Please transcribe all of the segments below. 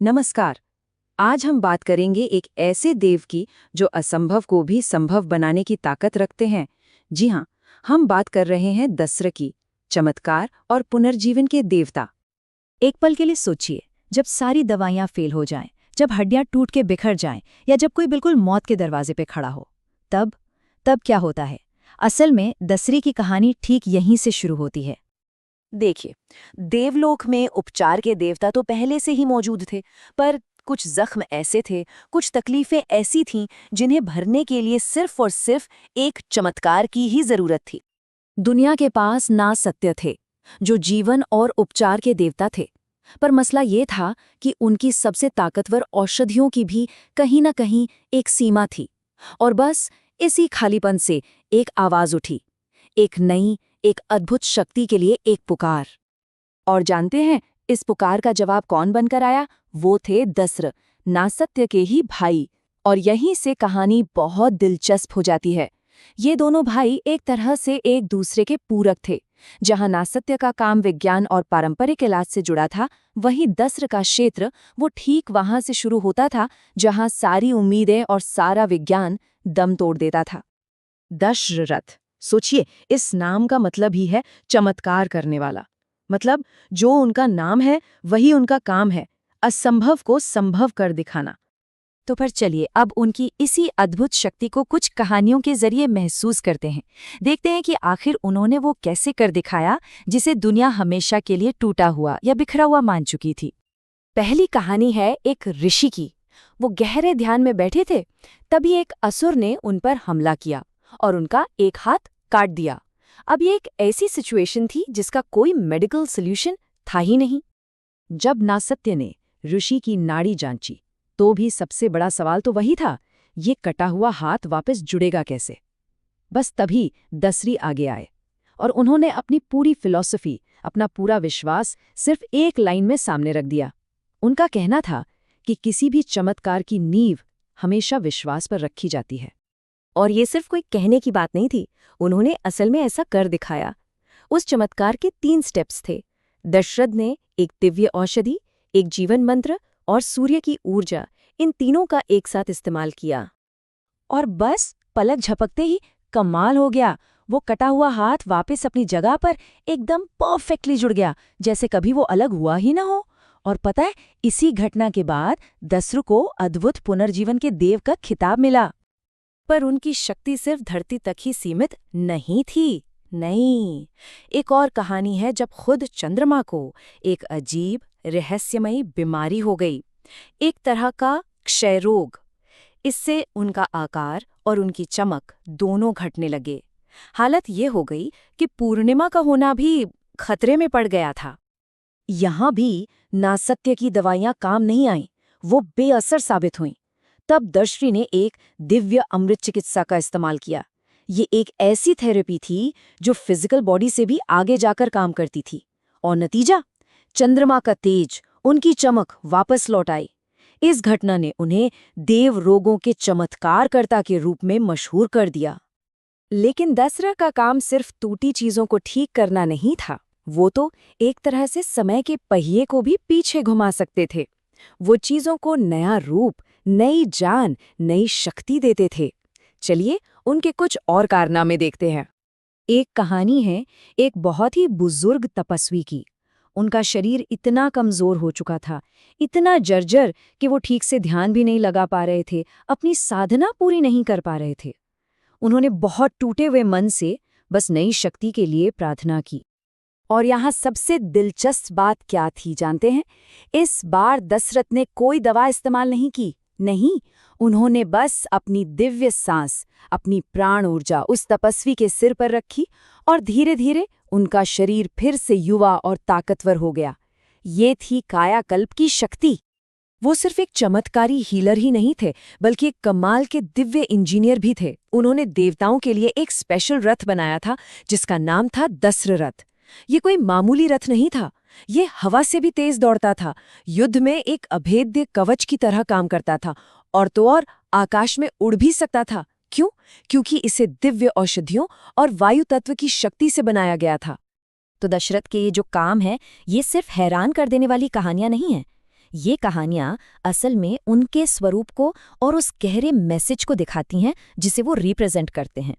नमस्कार। आज हम बात करेंगे एक ऐसे देव की जो असंभव को भी संभव बनाने की ताकत रखते हैं। जी हाँ, हम बात कर रहे हैं दस्र की, चमत्कार और पुनर्जीवन के देवता। एक पल के लिए सोचिए, जब सारी दवाइयां फेल हो जाएं, जब हड्डियां टूट के बिखर जाएं या जब कोई बिल्कुल मौत के दरवाजे पे खड़ा हो, तब क्या होता है? असल में दसरी की कहानी ठीक यहीं से शुरू होती है। देखिए, देवलोक में उपचार के देवता तो पहले से ही मौजूद थे, पर कुछ जख्म ऐसे थे, कुछ तकलीफें ऐसी थीं जिन्हें भरने के लिए सिर्फ और सिर्फ एक चमत्कार की ही जरूरत थी। दुनिया के पास ना सत्य थे, जो जीवन और उपचार के देवता थे, पर मसला ये था कि उनकी सबसे ताकतवर औषधियों की भी कहीं न कहीं एक सीमा थी। और बस इसी खालीपन से एक आवाज उठी, एक नई, एक अद्भुत शक्ति के लिए एक पुकार। और जानते हैं इस पुकार का जवाब कौन बनकर आया? वो थे दस्र, नासत्य के ही भाई। और यहीं से कहानी बहुत दिलचस्प हो जाती है। ये दोनों भाई एक तरह से एक दूसरे के पूरक थे। जहां नासत्य का काम विज्ञान और पारंपरिक इलाज से जुड़ा था, वहीं दस्र का क्षेत्र वो ठीक वहां से शुरू होता था जहां सारी उम्मीदें और सारा विज्ञान दम तोड़ देता था। दशरथ, सोचिए, इस नाम का मतलब ही है चमत्कार करने वाला। मतलब जो उनका नाम है वही उनका काम है, असंभव को संभव कर दिखाना। तो फिर चलिए अब उनकी इसी अद्भुत शक्ति को कुछ कहानियों के जरिए महसूस करते हैं। देखते हैं कि आखिर उन्होंने वो कैसे कर दिखाया जिसे दुनिया हमेशा के लिए टूटा हुआ या बिखरा हुआ मान चुकी थी। पहली कहानी है एक ऋषि की। वो गहरे ध्यान में बैठे थे, तभी एक असुर ने उन पर हमला किया और उनका एक हाथ काट दिया। अब ये एक ऐसी सिचुएशन थी जिसका कोई मेडिकल सॉल्यूशन था ही नहीं। जब नासत्य ने ऋषि की नाड़ी जांची, तो भी सबसे बड़ा सवाल तो वही था, ये कटा हुआ हाथ वापस जुड़ेगा कैसे। बस तभी दसरी आगे आए और उन्होंने अपनी पूरी फिलॉसफी, अपना पूरा विश्वास सिर्फ एक लाइन में सामने रख दिया। उनका कहना था कि किसी भी चमत्कार की नींव हमेशा विश्वास पर रखी जाती है। और ये सिर्फ कोई कहने की बात नहीं थी, उन्होंने असल में ऐसा कर दिखाया। उस चमत्कार के 3 स्टेप्स थे। दशरथ ने एक दिव्य औषधि, एक जीवन मंत्र और सूर्य की ऊर्जा, इन तीनों का एक साथ इस्तेमाल किया। और बस पलक झपकते ही कमाल हो गया। वो कटा हुआ हाथ वापस अपनी जगह पर एकदम परफेक्टली जुड़ गया, जैसे कभी वो अलग हुआ ही ना हो। और पता है, इसी घटना के बाद दस्रु को अद्भुत पुनर्जीवन के देव का खिताब मिला। पर उनकी शक्ति सिर्फ धरती तक ही सीमित नहीं थी। नहीं, एक और कहानी है जब खुद चंद्रमा को एक अजीब रहस्यमयी बीमारी हो गई, एक तरह का क्षय रोग। इससे उनका आकार और उनकी चमक दोनों घटने लगे। हालत ये हो गई कि पूर्णिमा का होना भी खतरे में पड़ गया था। यहाँ भी नासत्य की दवाइयाँ काम नहीं आईं, वो बेअसर साबित हुईं। तब दर्शी ने एक दिव्य अमृत चिकित्सा का इस्तेमाल किया। ये एक ऐसी थेरेपी थी जो फिजिकल बॉडी से भी आगे जाकर काम करती थी। और नतीजा, चंद्रमा का तेज, उनकी चमक वापस लौट आई। इस घटना ने उन्हें देव रोगों के चमत्कारकर्ता के रूप में मशहूर कर दिया। लेकिन दसरा का काम सिर्फ टूटी चीजों को ठीक करना नहीं था, वो तो एक तरह से समय के पहिए को भी पीछे घुमा सकते थे। वो चीजों को नया रूप, नई जान, नई शक्ति देते थे। चलिए उनके कुछ और कारनामे देखते हैं। एक कहानी है एक बहुत ही बुजुर्ग तपस्वी की। उनका शरीर इतना कमजोर हो चुका था, इतना जर्जर कि वो ठीक से ध्यान भी नहीं लगा पा रहे थे, अपनी साधना पूरी नहीं कर पा रहे थे। उन्होंने बहुत टूटे हुए मन से बस नई शक्ति के लिए प्रार्थना की। और यहाँ सबसे दिलचस्प बात क्या थी जानते हैं? इस बार दशरथ ने कोई दवा इस्तेमाल नहीं की। नहीं, उन्होंने बस अपनी दिव्य सांस, अपनी प्राण ऊर्जा उस तपस्वी के सिर पर रखी और धीरे धीरे उनका शरीर फिर से युवा और ताकतवर हो गया। ये थी कायाकल्प की शक्ति। वो सिर्फ एक चमत्कारी हीलर ही नहीं थे, बल्कि एक कमाल के दिव्य इंजीनियर भी थे। उन्होंने देवताओं के लिए एक स्पेशल रथ बनाया था जिसका नाम था दस्र रथ। ये कोई मामूली रथ नहीं था, ये हवा से भी तेज दौड़ता था, युद्ध में एक अभेद्य कवच की तरह काम करता था, और तो और आकाश में उड़ भी सकता था। क्यों? क्योंकि इसे दिव्य औषधियों और वायु तत्व की शक्ति से बनाया गया था। तो दशरथ के ये जो काम है, ये सिर्फ हैरान कर देने वाली कहानियां नहीं हैं। ये कहानियां असल में उनके स्वरूप को और उस गहरे मैसेज को दिखाती हैं जिसे वो रिप्रेजेंट करते हैं।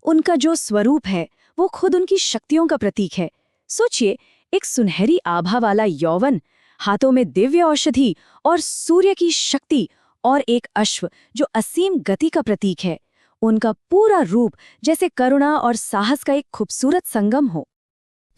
उनका जो स्वरूप है वो खुद उनकी शक्तियों का प्रतीक है। सोचिए, एक सुनहरी आभा वाला यौवन, हाथों में दिव्य औषधि और सूर्य की शक्ति, और एक अश्व जो असीम गति का प्रतीक है। उनका पूरा रूप जैसे करुणा और साहस का एक खूबसूरत संगम हो।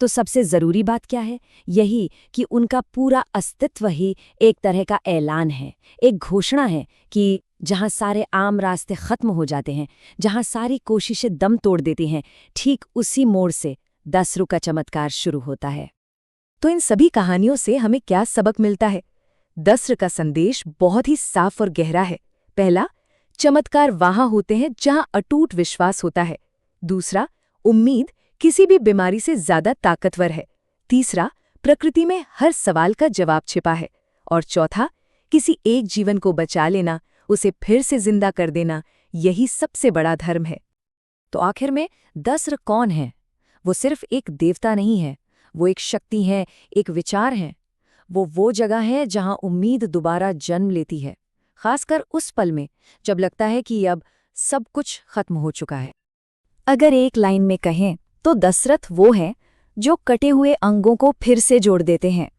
तो सबसे जरूरी बात क्या है? यही कि उनका पूरा अस्तित्व ही एक तरह का ऐलान है, एक घोषणा है कि जहां सारे आम रास्ते खत्म हो जाते हैं, जहां सारी कोशिशें दम तोड़ देती हैं, ठीक उसी मोड़ से दसरू का चमत्कार शुरू होता है। तो इन सभी कहानियों से हमें क्या सबक मिलता है? दस्र का संदेश बहुत ही साफ और गहरा है। पहला, चमत्कार वहां होते हैं जहां अटूट विश्वास होता है। दूसरा, उम्मीद किसी भी बीमारी से ज्यादा ताकतवर है। तीसरा, प्रकृति में हर सवाल का जवाब छिपा है। और चौथा, किसी एक जीवन को बचा लेना, उसे फिर से जिंदा कर देना, यही सबसे बड़ा धर्म है। तो आखिर में दस्र कौन है? वो सिर्फ एक देवता नहीं है, वो एक शक्ति है, एक विचार है। वो जगह है जहां उम्मीद दोबारा जन्म लेती है, खासकर उस पल में जब लगता है कि अब सब कुछ खत्म हो चुका है। अगर एक लाइन में कहें तो दशरथ वो हैं जो कटे हुए अंगों को फिर से जोड़ देते हैं,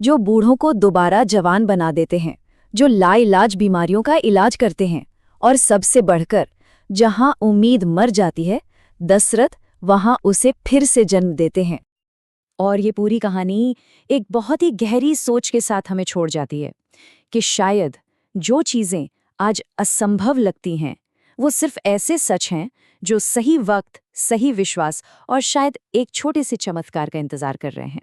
जो बूढ़ों को दोबारा जवान बना देते हैं, जो लाइलाज बीमारियों का इलाज करते हैं, और सबसे बढ़कर जहां उम्मीद मर जाती है, दशरथ वहां उसे फिर से जन्म देते हैं। और ये पूरी कहानी एक बहुत ही गहरी सोच के साथ हमें छोड़ जाती है कि शायद जो चीज़ें आज असंभव लगती हैं, वो सिर्फ ऐसे सच हैं जो सही वक्त, सही विश्वास और शायद एक छोटे से चमत्कार का इंतजार कर रहे हैं।